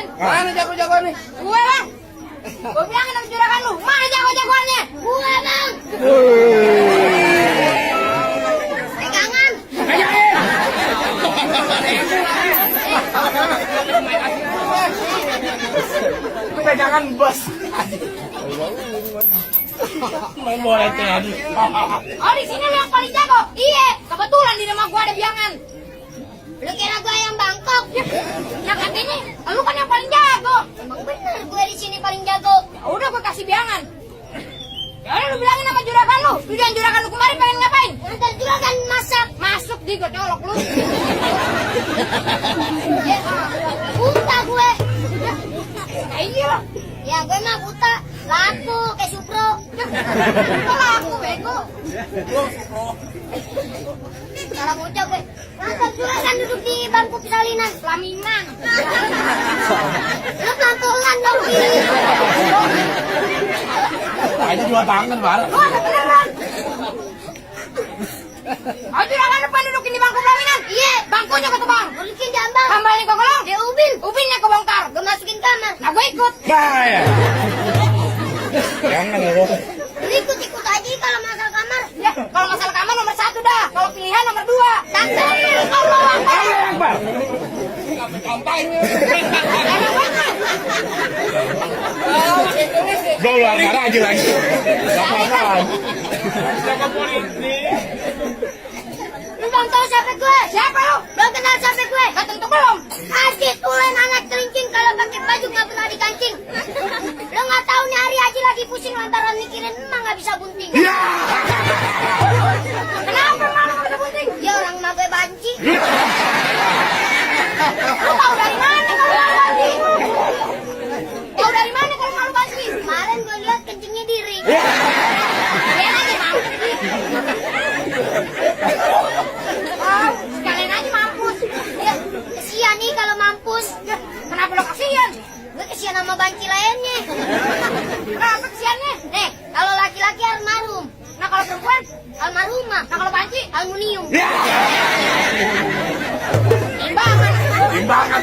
abisin. Mana jago-jago nih? Gue bang. Gue bilangin sama juragan lu. Mana jago-jagoannya? Gue bang. Pegangan. Pegangan bos. Main bola itu lagi. Oh di sini lu yang paling jago. Iya. Kebetulan di rumah gue ada biangan. Lu kira gue yang Bangkok? Ya katanya, lu kan yang paling jago. Emang bener gue di sini paling jago. Ya udah gue kasih biangan. Ya udah lu bilangin sama juragan lu. Tujuan juragan lu kemarin pengen ngapain? Ntar juragan masak. Masuk di gue colok lu. Ya, buta gue. Ya iya. Ya gue mah buta. Laku kayak Supro. Kok laku bego? Cara bocah gue. Masa juragan duduk di bangku persalinan pelaminan. Lu pelan-pelan dong. Aja dua tangan bareng. Lu ada beneran. Oh juragan depan dudukin di bangku pelaminan. Iya. Bangkunya ke tebang. Balikin jambang. Tambahin ke kolong. Dia ubin. Ubinnya ke bongkar. Gue masukin kamar. Nah gue ikut. Nah ya. Jangan ya lo. Lu ikut-ikut aja kalau masalah kamar. Ya kalau masalah kamar nomor 1 dah. Kalau pilihan nomor 2. Takbir. Allah Akbar. Gue ulang marah aja lagi. Gak apa-apa. Lu belum tahu siapa gue? Siapa lu? Belum kenal siapa gue? Gak tentu belum. Asyik tulen anak kelingking kalau pakai baju gak pernah dikancing. Lu gak tahu nih hari aja lagi pusing lantaran mikirin emang gak bisa bunting. Kenapa emang gak bisa bunting? Ya orang emak gue banci. Lu tahu dari mana kalau malu banci? Tahu dari mana kalau malu banci? Kemarin gue lihat kencingnya diri. Dia lagi mampus. Oh, sekalian aja mampus. Ya, kesian nih kalau mampus. Ya, kenapa lo kesian? Gue kesian sama banci lainnya. Kenapa kesiannya? Nih, kalau laki-laki almarhum. Nah kalau perempuan almarhumah. Nah kalau banci aluminium. Timbangan. Timbangan.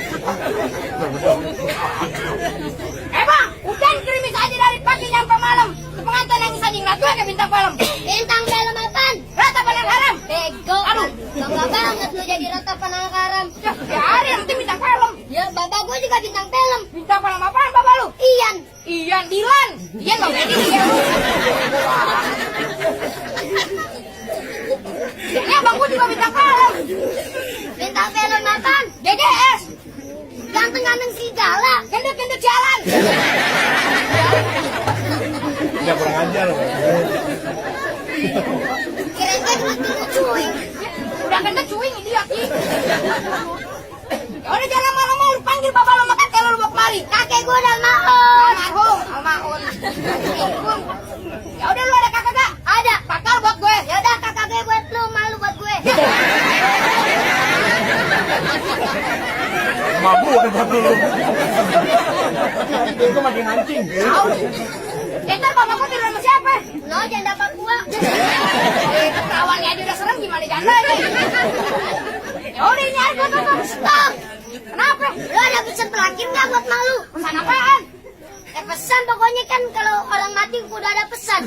Bang, udah kirimin aja dari pagi sampai malam. Pengantin yang sajing ratu ke bintang film. Bintang film apaan? Ratapan yang haram. Bego. Aduh, bangga banget lu jadi ratapan yang haram. Ya, biarin nanti bintang film. Ya, bapak gue juga bintang film. Bintang film apaan bapak lu? Ian. Ian, Dilan. Ian gak berani dia. Ya, bang gue juga bintang film. Bintang film apaan? GGS. Ganteng-ganteng serigala. Gendut-gendut jalan. Ya kurang ajar loh. Kirain gue gendut cuing. Udah gendut cuing idiot sih. Ya udah jangan lama-lama lu panggil bapak lo makan kalau lu mau kemari. Kakek gue udah almarhum. Ya udah lu ada kakak gak? Ada. Bakal buat gue. Ya udah kakak gue buat lu, malu buat gue. Mabuk udah buat dulu. Itu makin hancing. Ntar bapak gue tidur sama siapa? Lo jangan dapat gua. Kawannya aja udah serem gimana janda nih? Ya udah ini aja tuh. Stop. Kenapa? Lo ada pesan terakhir nggak buat malu? Pesan apaan? Pesan pokoknya kan kalau orang mati udah ada pesan.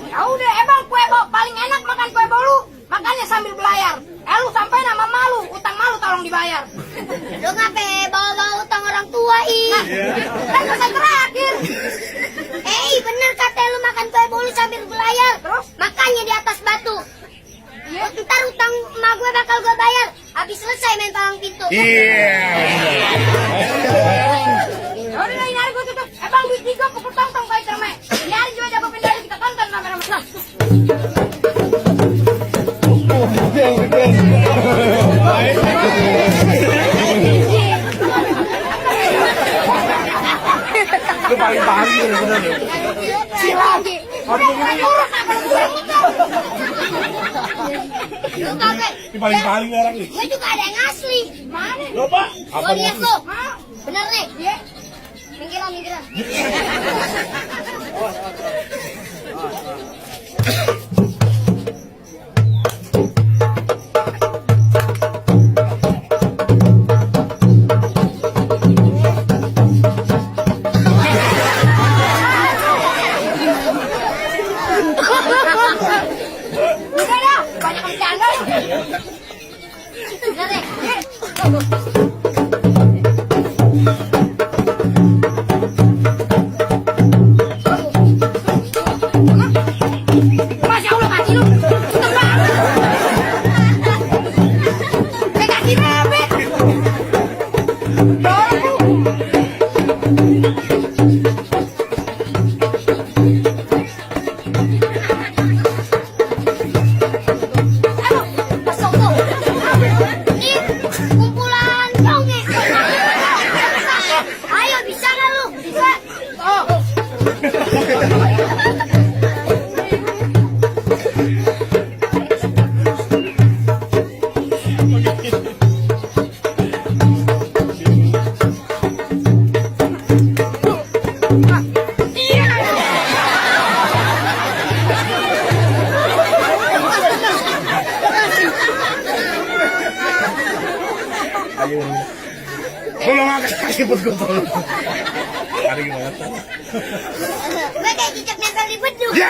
Ya udah emang kue paling enak makan kue bolu. Makannya sambil belayar. Lu sampai nama malu, utang malu tolong dibayar. Lu ngapain bawa-bawa utang orang tua ih? Kan pesan terakhir. Bener kata lu makan kue bolu sambil belayar. Terus? Makannya di atas batu. Iya. Ntar utang emak gue bakal gue bayar. Habis selesai main palang pintu. Iya. Yaudah ini hari gue tutup. Bang duit 3 pukul tong-tong kayak cermek. Ini hari juga jago pindah kita tonton rame-rame. Lu paling paham gitu bener. Silang. Udah urut apa lu Lu kagak. Ini paling orang nih. Gue juga ada yang asli. Mana? Lo apa? Gue lihat tuh. Bener nih. Iya. Minggiran. Aduh, masuk tuh. Ini kumpulan dongeng. Ayo, bisa nggak lu? Bisa. Oh. Ayo. Tolong angkat kaki betul. Hari gimana? Gue kayak cicak nempel di beduk. Ya.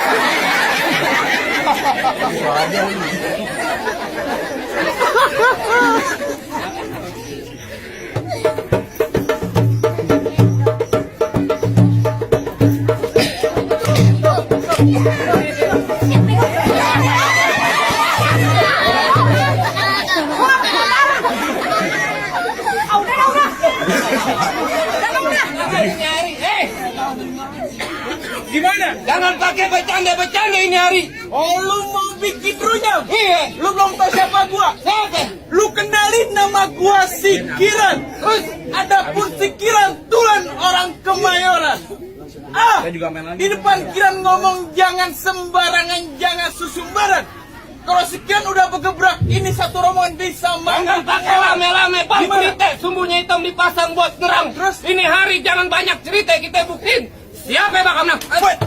Gimana? Jangan pakai bercanda-bercanda ini hari. Oh, lu mau bikin runyam? Iya. Lu belum tahu siapa gua? Siapa? Lu kenalin nama gua Sikiran. Terus adapun Sikiran Tulen orang Kemayoran. Di depan Kiran ngomong jangan sembarangan, jangan susumbaran. Kalau Sikiran udah bergebrak, ini satu rombongan bisa Jangan pakai lame-lame, Bang. Cerita sumbunya hitam dipasang buat nerang. Terus? Ini hari jangan banyak cerita, kita buktiin. Siapa yang bakal menang? Wait.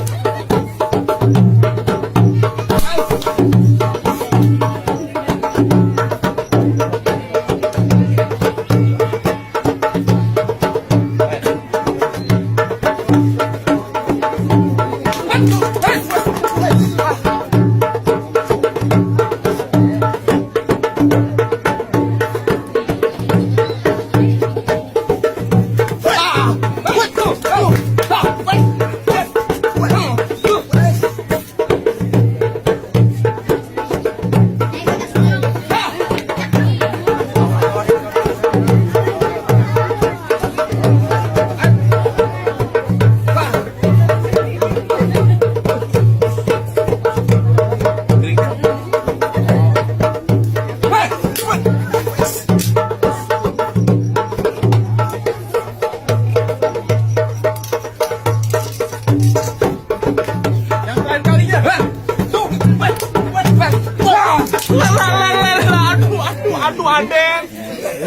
Aduh, Aden.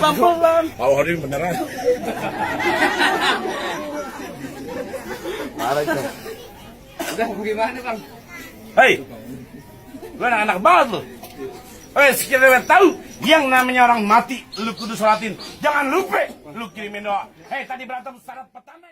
Pelan-pelan. Tahu hari ini beneran. Udah, gimana, Bang? Hei, lu anak-anak banget lu. Hei, sekiranya tahu yang namanya orang mati, lu kudu sholatin. Jangan lupa, lu kirimin doa. Hei, tadi berantem syarat pertama.